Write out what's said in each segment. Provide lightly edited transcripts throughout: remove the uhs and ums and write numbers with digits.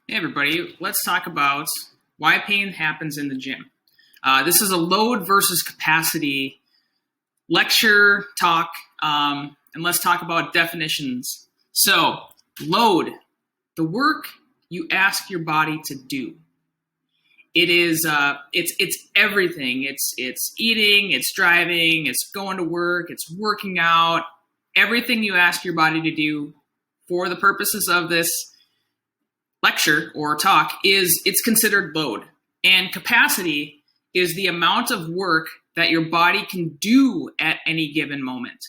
Hey everybody, let's talk about why pain happens in the gym. This is a load versus capacity lecture talk, and let's talk about definitions. So, load, the work you ask your body to do. It is, it's everything. It's eating, it's driving, it's going to work, it's working out. Everything you ask your body to do for the purposes of this lecture or talk it's considered load, and capacity is the amount of work that your body can do at any given moment.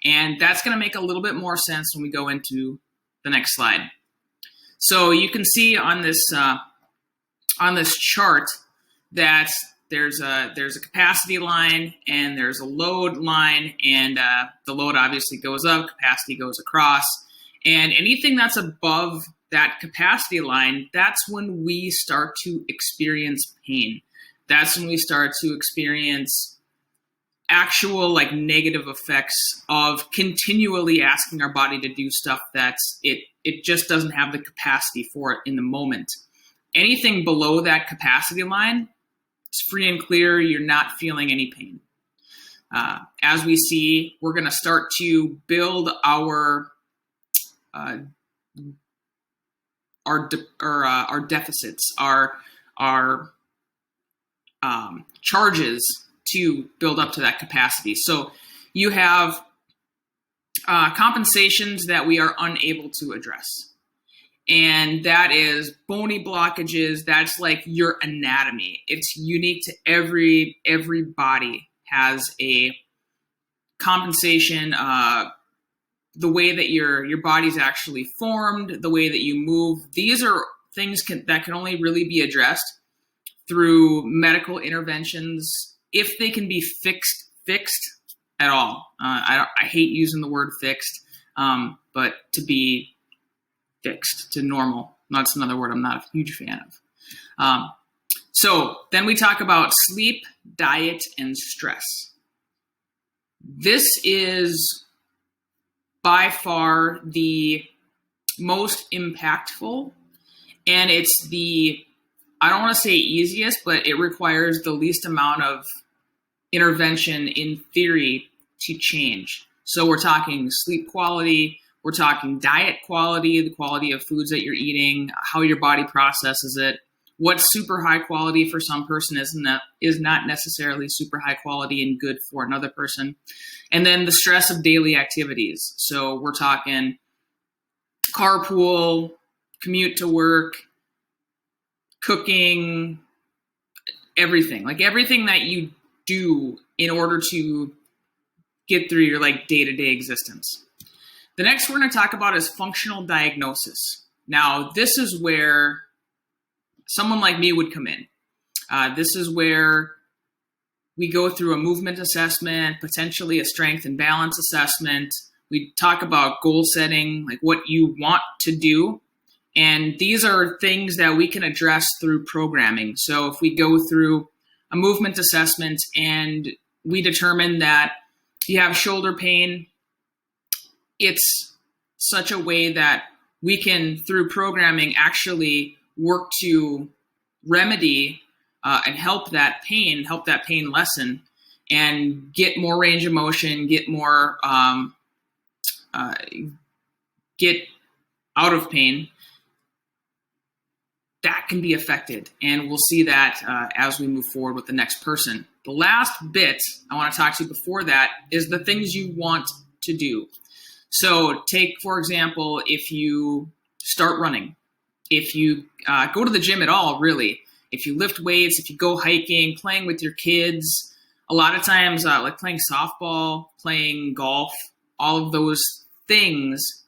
And that's going to make a little bit more sense when we go into the next slide. So you can see on this chart that there's a capacity line and there's a load line, and the load obviously goes up, capacity goes across, and anything that's above that capacity line, that's when we start to experience pain. That's when we start to experience actual negative effects of continually asking our body to do stuff that's it just doesn't have the capacity for it in the moment. Anything below that capacity line, it's free and clear, you're not feeling any pain. As we see, we're going to start to build our deficits, our charges to build up to that capacity. So you have compensations that we are unable to address. And that is bony blockages. That's like your anatomy. It's unique to every body has a compensation, the way that your body's actually formed, the way that you move. These are things that can only really be addressed through medical interventions, if they can be fixed at all. I hate using the word fixed, but to be fixed to normal, that's another word I'm not a huge fan of. So then we talk about sleep, diet, and stress. This is by far the most impactful, and it's I don't want to say easiest, but it requires the least amount of intervention in theory to change. So we're talking sleep quality, we're talking diet quality, the quality of foods that you're eating, how your body processes it. What's super high quality for some person is not necessarily super high quality and good for another person. And then the stress of daily activities. So we're talking carpool, commute to work, cooking, everything. Everything that you do in order to get through your day-to-day existence. The next we're going to talk about is functional diagnosis. Now, this is where someone like me would come in. This is where we go through a movement assessment, potentially a strength and balance assessment. We talk about goal setting, what you want to do. And these are things that we can address through programming. So if we go through a movement assessment and we determine that you have shoulder pain, it's such a way that we can, through programming, actually work to remedy and help that pain lessen and get more range of motion, get more, get out of pain. That can be affected, and we'll see that as we move forward with the next person. The last bit I want to talk to you before that is the things you want to do. So take, for example, if you start running, if you go to the gym at all, really, if you lift weights, if you go hiking, playing with your kids, a lot of times playing softball, playing golf, all of those things,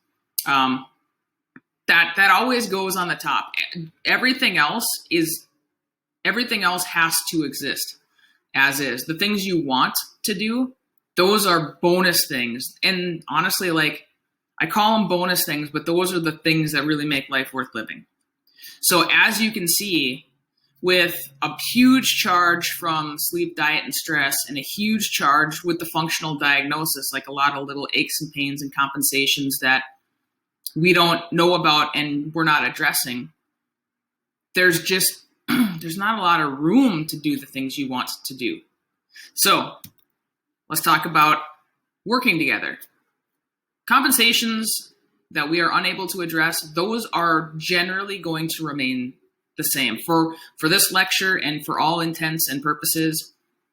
that always goes on the top. Everything else has to exist as is. The things you want to do, those are bonus things. And honestly, I call them bonus things, but those are the things that really make life worth living. So as you can see, with a huge charge from sleep, diet, and stress, and a huge charge with the functional diagnosis, a lot of little aches and pains and compensations that we don't know about and we're not addressing, there's not a lot of room to do the things you want to do. So let's talk about working together. Compensations that we are unable to address, those are generally going to remain the same. For this lecture and for all intents and purposes,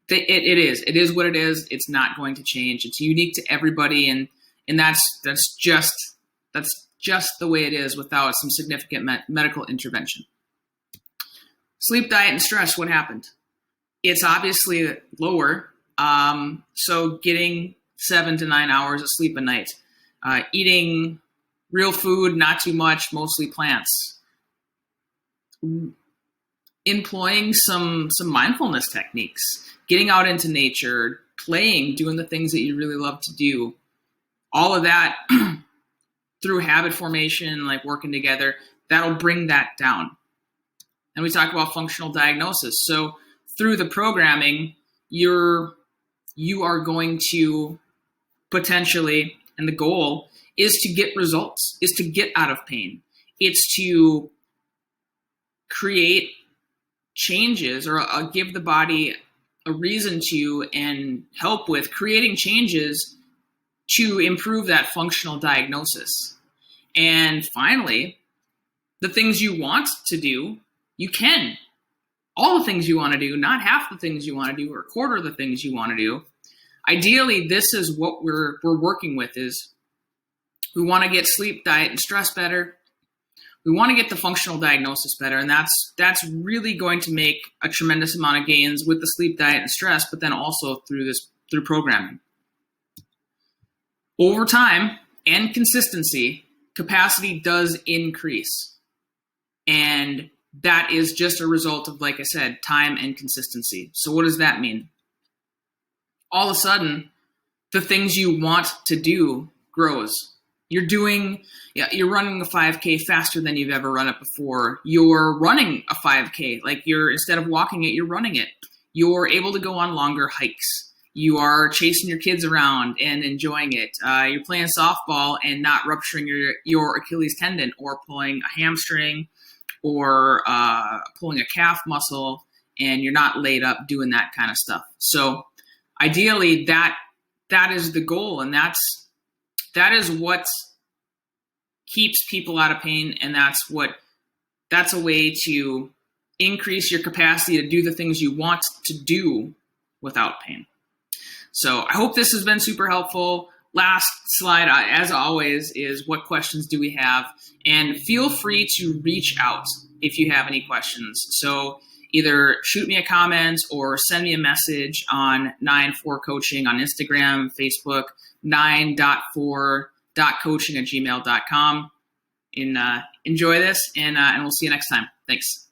it is what it is. It's not going to change. It's unique to everybody, and that's just the way it is without some significant medical intervention. Sleep, diet, and stress, what happened? It's obviously lower. So getting 7 to 9 hours of sleep a night, eating real food, not too much, mostly plants, employing some mindfulness techniques, getting out into nature, playing, doing the things that you really love to do, all of that through habit formation, like working together, that'll bring that down. And we talk about functional diagnosis. So through the programming, you are going to potentially, and the goal is to get results, is to get out of pain. It's to create changes or give the body a reason to and help with creating changes to improve that functional diagnosis. And finally, the things you want to do, you can. All the things you want to do, not half the things you want to do or a quarter of the things you want to do. Ideally, this is what we're working with is we want to get sleep, diet, and stress better. We want to get the functional diagnosis better, and that's really going to make a tremendous amount of gains with the sleep, diet, and stress, but then also through programming. Over time and consistency, capacity does increase. And that is just a result of, like I said, time and consistency. So what does that mean? All of a sudden, the things you want to do grows. You're running a 5K faster than you've ever run it before. You're running a 5K, like instead of walking it, you're running it. You're able to go on longer hikes. You are chasing your kids around and enjoying it. You're playing softball and not rupturing your Achilles tendon or pulling a hamstring or pulling a calf muscle, and you're not laid up doing that kind of stuff. So ideally, that is the goal, and that is what keeps people out of pain, and that's a way to increase your capacity to do the things you want to do without pain. So I hope this has been super helpful. Last slide, as always, is what questions do we have? And feel free to reach out if you have any questions. So either shoot me a comment or send me a message on 9-4coaching on Instagram, Facebook, 9.4.coaching@gmail.com. Enjoy this, and we'll see you next time. Thanks.